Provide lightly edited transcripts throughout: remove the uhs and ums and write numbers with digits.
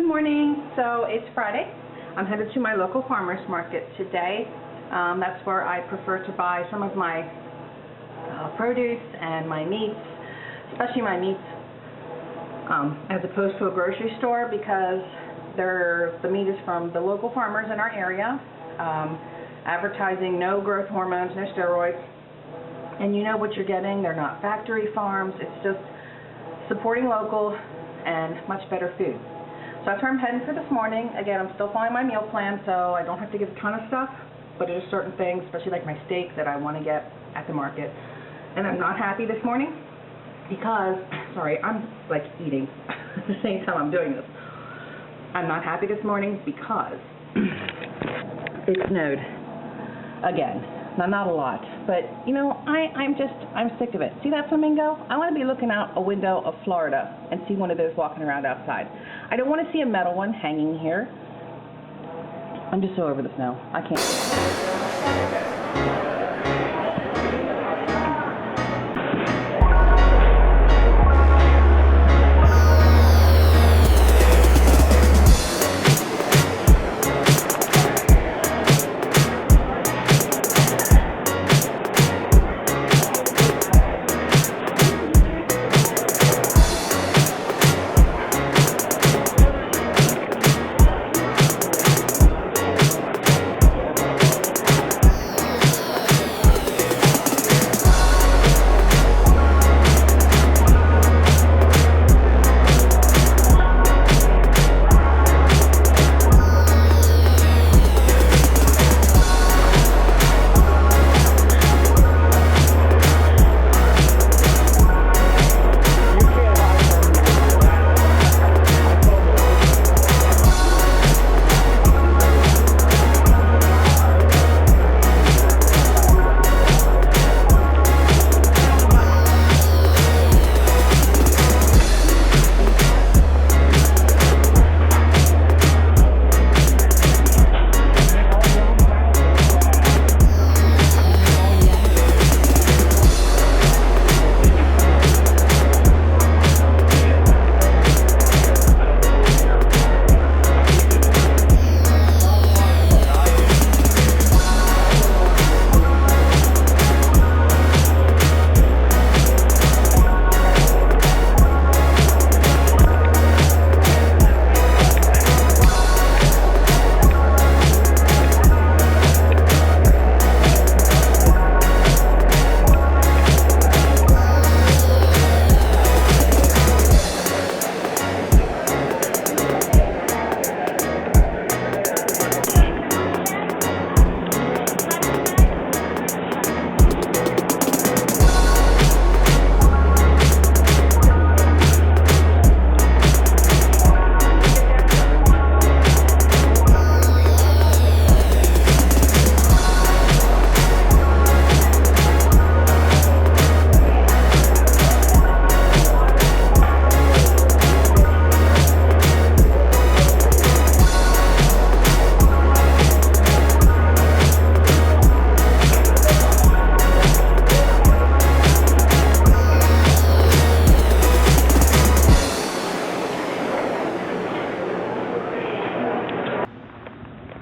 Good morning. So it's Friday. I'm headed to my local farmer's market today. That's where I prefer to buy some of my produce and my meats, especially my meats, as opposed to a grocery store, because the meat is from the local farmers in our area, advertising no growth hormones, no steroids, and you know what you're getting. They're not factory farms. It's just supporting local and much better food. So that's where I'm heading for this morning. Again, I'm still following my meal plan, so I don't have to get a ton of stuff, but there's certain things, especially like my steak, that I want to get at the market. And I'm not happy this morning because, sorry, I'm like eating at the same time I'm doing this. I'm not happy this morning because it snowed again. Now, not a lot, but you know, I'm sick of it. See that flamingo? I want to be looking out a window of Florida and see one of those walking around outside. I don't want to see a metal one hanging here. I'm just so over the snow. I can't.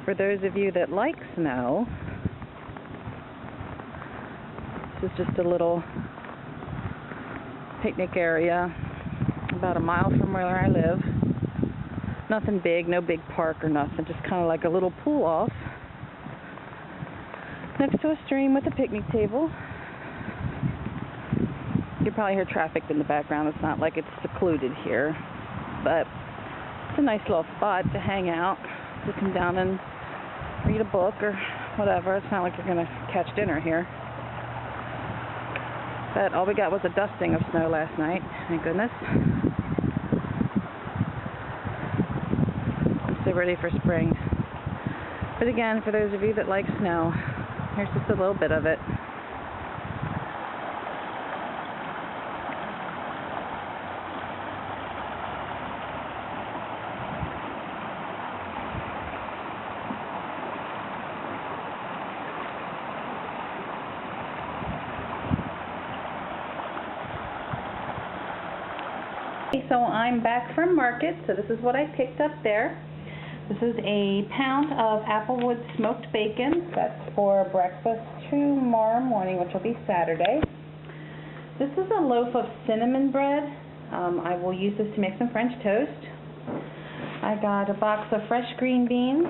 For those of you that like snow, this is just a little picnic area about a mile from where I live. Nothing big, no big park or nothing, just kind of like a little pool off next to a stream with a picnic table. You probably hear traffic in the background. It's not like it's secluded here, but it's a nice little spot to hang out, to come down and read a book or whatever. It's not like you're going to catch dinner here. But all we got was a dusting of snow last night, thank goodness. I'm so ready for spring. But again, for those of you that like snow, here's just a little bit of it. So I'm back from market, so this is what I picked up there. This is a pound of Applewood smoked bacon. That's for breakfast tomorrow morning, which will be Saturday. This is a loaf of cinnamon bread. I will use this to make some French toast. I got a box of fresh green beans.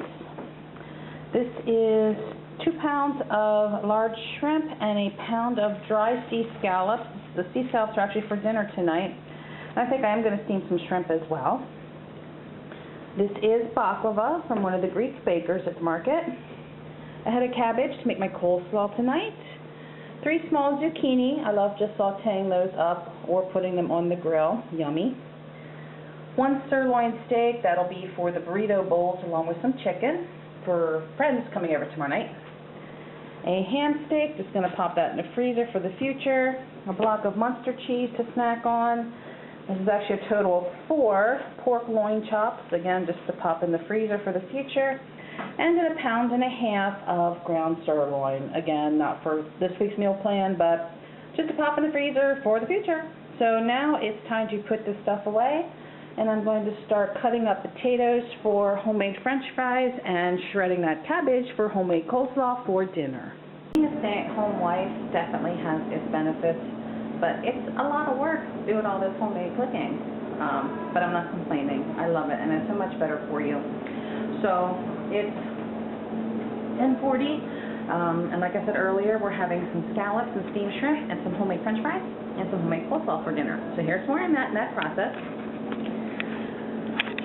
This is 2 pounds of large shrimp and a pound of dry sea scallops. The sea scallops are actually for dinner tonight. I think I am going to steam some shrimp as well. This is baklava from one of the Greek bakers at the market. A head of cabbage to make my coleslaw tonight. 3 small zucchini. I love just sauteing those up or putting them on the grill. Yummy. 1 sirloin steak. That'll be for the burrito bowls along with some chicken for friends coming over tomorrow night. A ham steak. Just going to pop that in the freezer for the future. A block of Munster cheese to snack on. This is actually a total of 4 pork loin chops. Again, just to pop in the freezer for the future. And then 1.5 pounds of ground sirloin. Again, not for this week's meal plan, but just to pop in the freezer for the future. So now it's time to put this stuff away, and I'm going to start cutting up potatoes for homemade French fries and shredding that cabbage for homemade coleslaw for dinner. Being a stay-at-home wife definitely has its benefits, but it's a lot of work doing all this homemade cooking. But I'm not complaining. I love it, and it's so much better for you. So it's 10:40, and like I said earlier, we're having some scallops and steamed shrimp and some homemade French fries and some homemade coleslaw for dinner. So here's where I'm at in that process.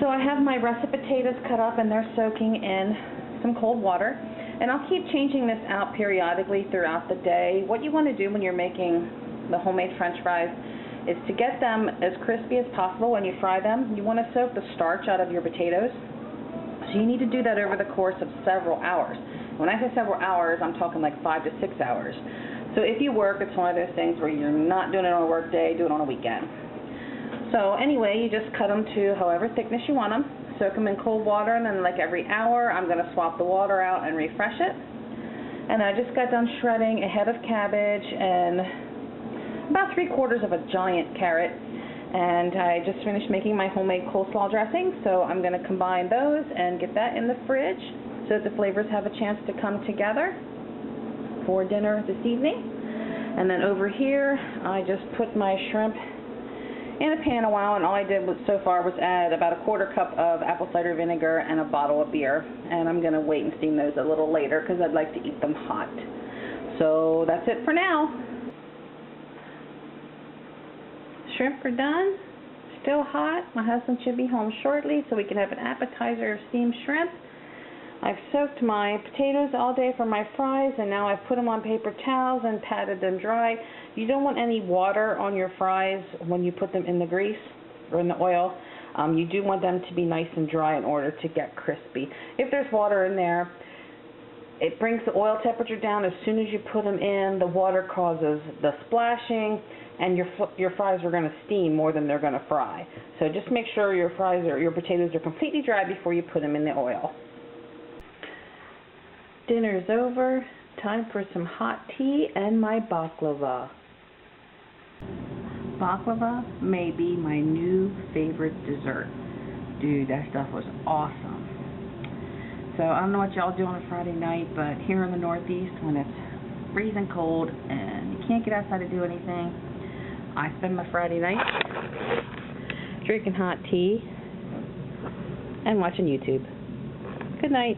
So I have my russet potatoes cut up, and they're soaking in some cold water. And I'll keep changing this out periodically throughout the day. What you want to do when you're making the homemade French fries is to get them as crispy as possible when you fry them. You want to soak the starch out of your potatoes. So you need to do that over the course of several hours. When I say several hours, I'm talking like 5 to 6 hours. So if you work, it's one of those things where you're not doing it on a work day, do it on a weekend. So anyway, you just cut them to however thickness you want them. Soak them in cold water, and then like every hour, I'm going to swap the water out and refresh it. And I just got done shredding a head of cabbage and about 3/4 of a giant carrot. And I just finished making my homemade coleslaw dressing, so I'm going to combine those and get that in the fridge so that the flavors have a chance to come together for dinner this evening. And then over here, I just put my shrimp in a pan a while, and all I did so far was add about 1/4 cup of apple cider vinegar and a bottle of beer. And I'm going to wait and steam those a little later because I'd like to eat them hot. So that's it for now. Shrimp are done, still hot. My husband should be home shortly so we can have an appetizer of steamed shrimp. I've soaked my potatoes all day for my fries, and now I've put them on paper towels and patted them dry. You don't want any water on your fries when you put them in the grease or in the oil. You do want them to be nice and dry in order to get crispy. If there's water in there, it brings the oil temperature down. As soon as you put them in, the water causes the splashing, and your fries are going to steam more than they're going to fry. So just make sure your potatoes are completely dry before you put them in the oil. Dinner's over. Time for some hot tea and my baklava. Baklava may be my new favorite dessert. Dude, that stuff was awesome. So I don't know what y'all do on a Friday night, but here in the Northeast, when it's freezing cold and you can't get outside to do anything, I spend my Friday night drinking hot tea and watching YouTube. Good night.